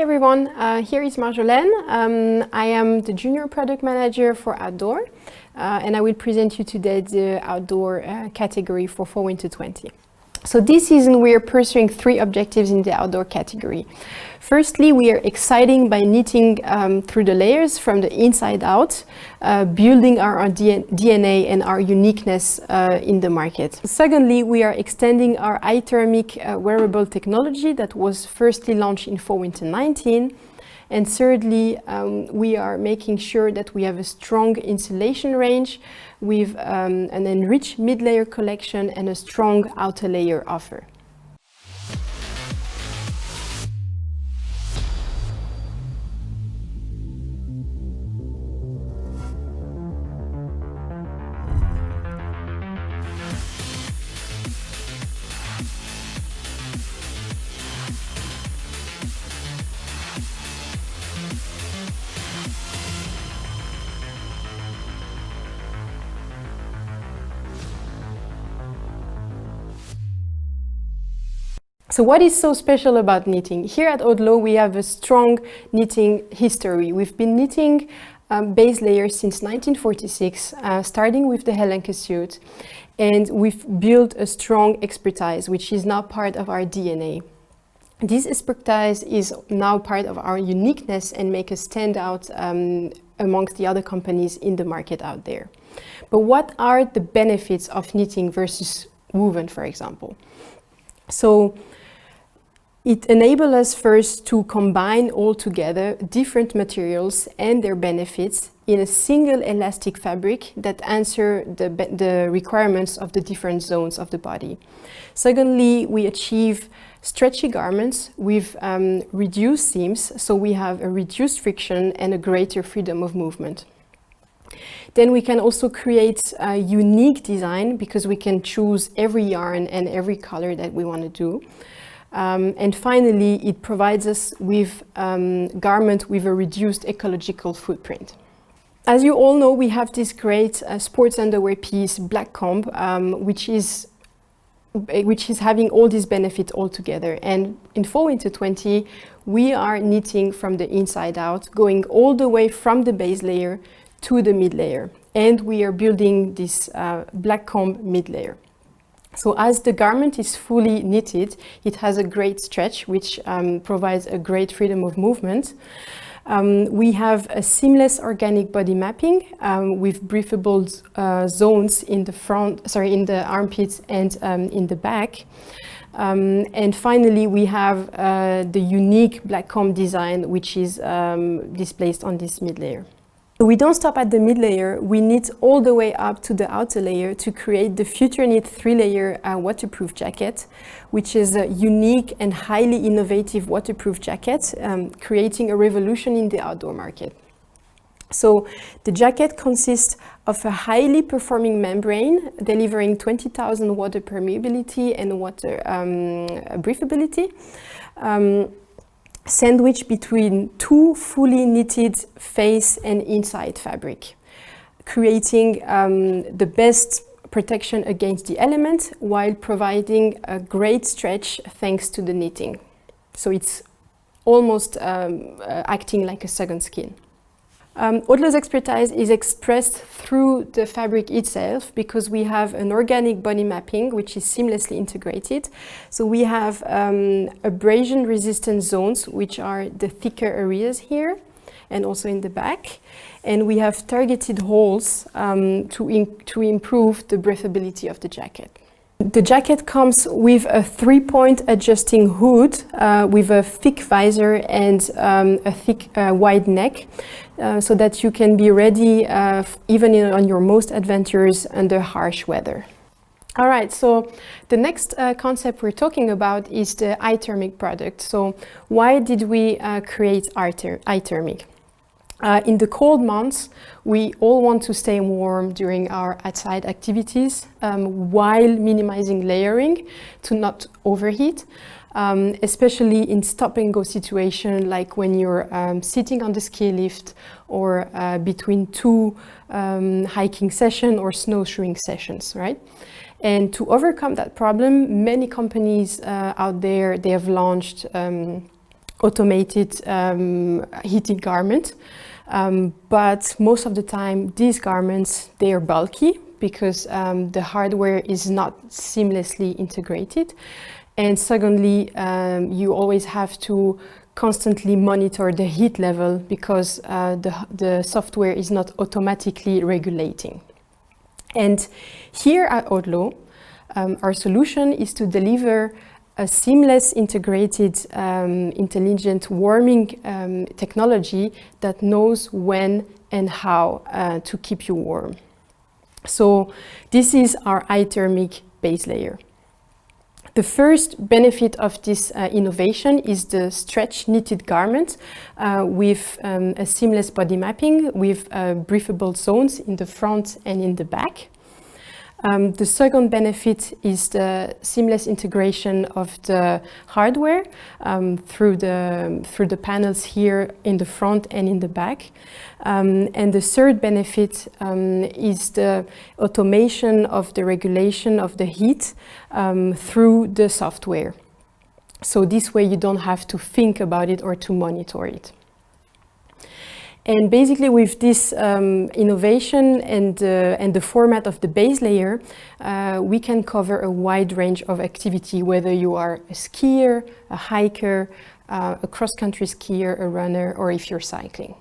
everyone, here is Marjolaine. I am the Junior Product Manager for Outdoor and I will present you today the Outdoor category for Winter 20. So this season we are pursuing 3 objectives in the Outdoor category. Firstly, we are exciting by knitting through the layers from the inside out, building our DNA and our uniqueness in the market. Secondly, we are extending our iThermic wearable technology that was firstly launched in Winter 19. And thirdly, we are making sure that we have a strong insulation range with an enriched mid-layer collection and a strong outer layer offer. So what is so special about knitting? Here at Odlo we have a strong knitting history. We've been knitting base layers since 1946, starting with the Hellenke suit, and we've built a strong expertise which is now part of our DNA. This expertise is now part of our uniqueness and make us stand out amongst the other companies in the market out there. But what are the benefits of knitting versus woven, for example? So it enables us first to combine all together different materials and their benefits in a single elastic fabric that answer the requirements of the different zones of the body. Secondly, we achieve stretchy garments with reduced seams, so we have a reduced friction and a greater freedom of movement. Then we can also create a unique design because we can choose every yarn and every color that we want to do. And finally, it provides us with garment with a reduced ecological footprint. As you all know, we have this great sports underwear piece, Black Comb, which is having all these benefits all together. And in Winter 20, we are knitting from the inside out, going all the way from the base layer to the mid layer. And we are building this Black Comb mid layer. So as the garment is fully knitted, it has a great stretch, which provides a great freedom of movement. We have a seamless organic body mapping with briefable zones in the armpits and in the back. And finally, we have the unique Black Comb design, which is displayed on this mid layer. We don't stop at the mid layer, we knit all the way up to the outer layer to create the Future Knit 3-layer waterproof jacket, which is a unique and highly innovative waterproof jacket, creating a revolution in the outdoor market. So the jacket consists of a highly performing membrane, delivering 20,000 water permeability and water breathability. Sandwiched between 2 fully knitted face and inside fabric, creating the best protection against the elements while providing a great stretch thanks to the knitting. So it's almost acting like a second skin. Odlo's expertise is expressed through the fabric itself because we have an organic body mapping which is seamlessly integrated. So we have abrasion resistant zones, which are the thicker areas here and also in the back. And we have targeted holes to improve the breathability of the jacket. The jacket comes with a 3-point adjusting hood with a thick visor and a thick wide neck so that you can be ready even on your most adventures under harsh weather. All right, so the next concept we're talking about is the iThermic product. So why did we create iThermic? In the cold months, we all want to stay warm during our outside activities while minimizing layering to not overheat, especially in stop-and-go situation like when you're sitting on the ski lift or between 2 hiking sessions or snowshoeing sessions, right? And to overcome that problem, many companies out there, they have launched automated heating garment. But most of the time, these garments, they are bulky because the hardware is not seamlessly integrated. And secondly, you always have to constantly monitor the heat level because the software is not automatically regulating. And here at Odlo, our solution is to deliver a seamless integrated intelligent warming technology that knows when and how to keep you warm. So this is our iThermic base layer. The first benefit of this innovation is the stretch knitted garment with a seamless body mapping with breathable zones in the front and in the back. The second benefit is the seamless integration of the hardware through the panels here in the front and in the back. And the third benefit is the automation of the regulation of the heat through the software. So this way you don't have to think about it or to monitor it. And basically with this innovation and the format of the base layer, we can cover a wide range of activity, whether you are a skier, a hiker, a cross-country skier, a runner, or if you're cycling.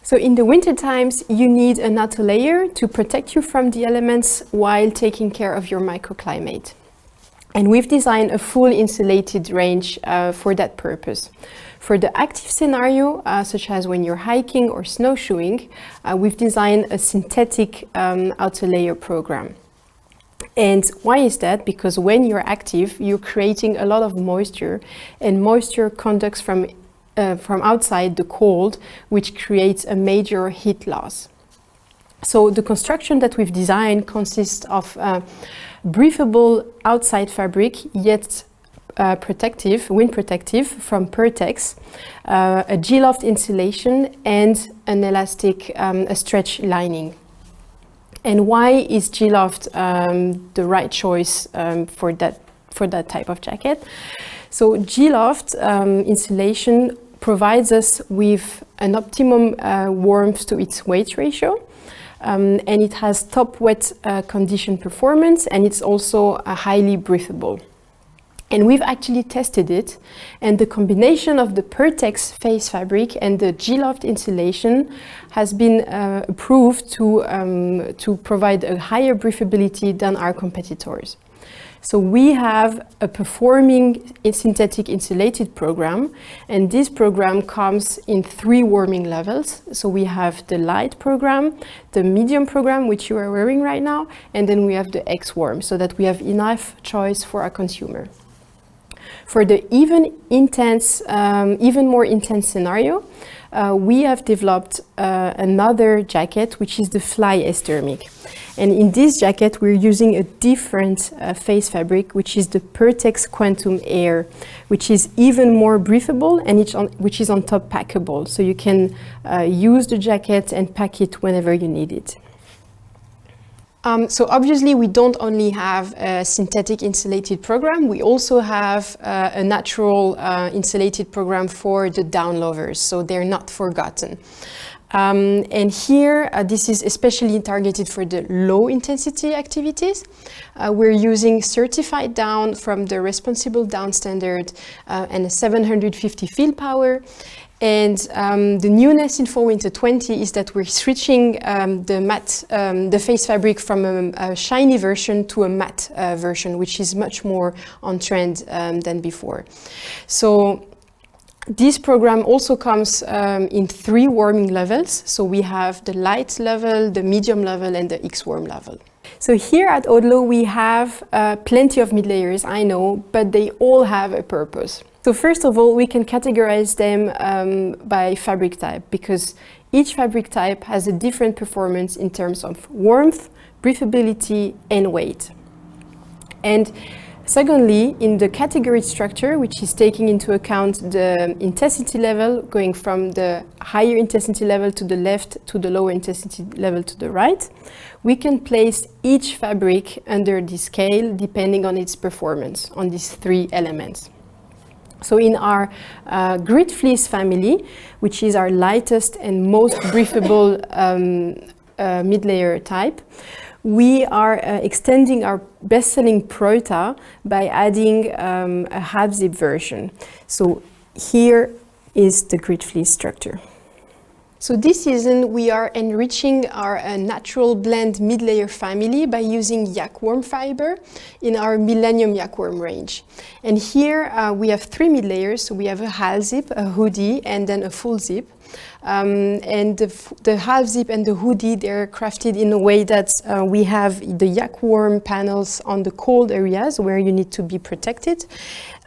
So in the winter times, you need an outer layer to protect you from the elements while taking care of your microclimate. And we've designed a full insulated range for that purpose. For the active scenario, such as when you're hiking or snowshoeing, we've designed a synthetic outer layer program. And why is that? Because when you're active, you're creating a lot of moisture, and moisture conducts from outside the cold, which creates a major heat loss. So the construction that we've designed consists of breathable outside fabric, yet wind protective from Pertex, a G-Loft insulation, and an elastic, a stretch lining. And why is G-Loft the right choice for that type of jacket? So G-Loft insulation provides us with an optimum warmth to its weight ratio, and it has top wet condition performance, and it's also highly breathable. And we've actually tested it, and the combination of the Pertex face fabric and the G-Loft insulation has been approved to provide a higher breathability than our competitors. So we have a performing synthetic insulated program, and this program comes in 3 warming levels. So we have the light program, the medium program, which you are wearing right now, and then we have the X-warm, so that we have enough choice for our consumer. For the even more intense scenario, we have developed another jacket, which is the Fly S-Thermic. And in this jacket, we're using a different face fabric, which is the Pertex Quantum Air, which is even more breathable and which is on top packable. So you can use the jacket and pack it whenever you need it. So obviously we don't only have a synthetic insulated program, we also have a natural insulated program for the down lovers, so they're not forgotten. And here, this is especially targeted for the low intensity activities. We're using certified down from the Responsible Down Standard and a 750 field power. And the newness in Fall Winter 20 is that we're switching the face fabric from a shiny version to a matte version, which is much more on trend than before. So this program also comes in 3 warming levels. So we have the light level, the medium level, and the X-warm level. So here at Odlo we have plenty of mid layers, I know, but they all have a purpose. So first of all, we can categorize them by fabric type, because each fabric type has a different performance in terms of warmth, breathability, and weight. And Secondly, in the category structure, which is taking into account the intensity level, going from the higher intensity level to the left to the lower intensity level to the right, we can place each fabric under this scale depending on its performance on these three elements. So in our grid fleece family, which is our lightest and most briefable mid-layer type, we are extending our best-selling Prota by adding a half-zip version. So here is the grid fleece structure. So this season we are enriching our natural blend mid-layer family by using yakworm fiber in our Millennium yakworm range. And here we have three mid-layers, so we have a half zip, a hoodie, and then a full zip. And the half zip and the hoodie, they're crafted in a way that we have the yakworm panels on the cold areas where you need to be protected.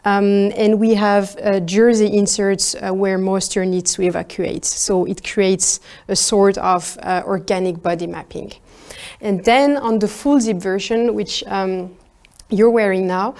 And we have jersey inserts where moisture needs to evacuate. So it creates a sort of organic body mapping. And then on the full zip version, which you're wearing now,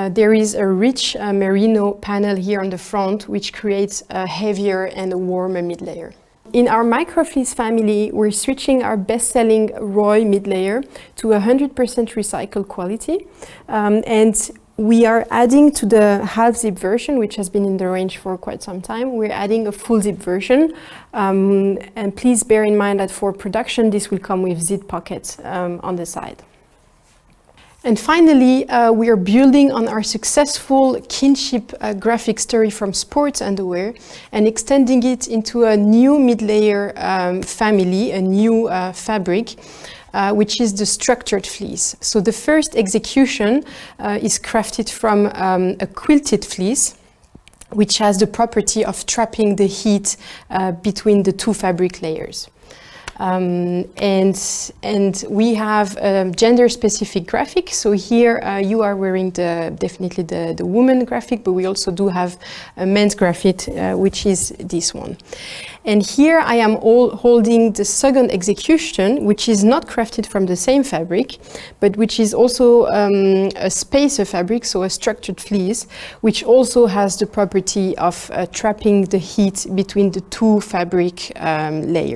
there is a rich merino panel here on the front, which creates a heavier and a warmer mid-layer. In our microfleece family, we're switching our best-selling Roy mid-layer to 100% recycled quality. And we are adding to the half-zip version, which has been in the range for quite some time, we're adding a full-zip version. And please bear in mind that for production, this will come with zip pockets on the side. And finally, we are building on our successful kinship graphic story from sports underwear and extending it into a new mid-layer family, a new fabric, which is the structured fleece. So the first execution is crafted from a quilted fleece, which has the property of trapping the heat between the two fabric layers. And we have a gender-specific graphic. So here you are wearing definitely the woman graphic, but we also do have a men's graphic, which is this one. And here I am holding the second execution, which is not crafted from the same fabric, but which is also a spacer fabric, so a structured fleece, which also has the property of trapping the heat between the two fabric layers.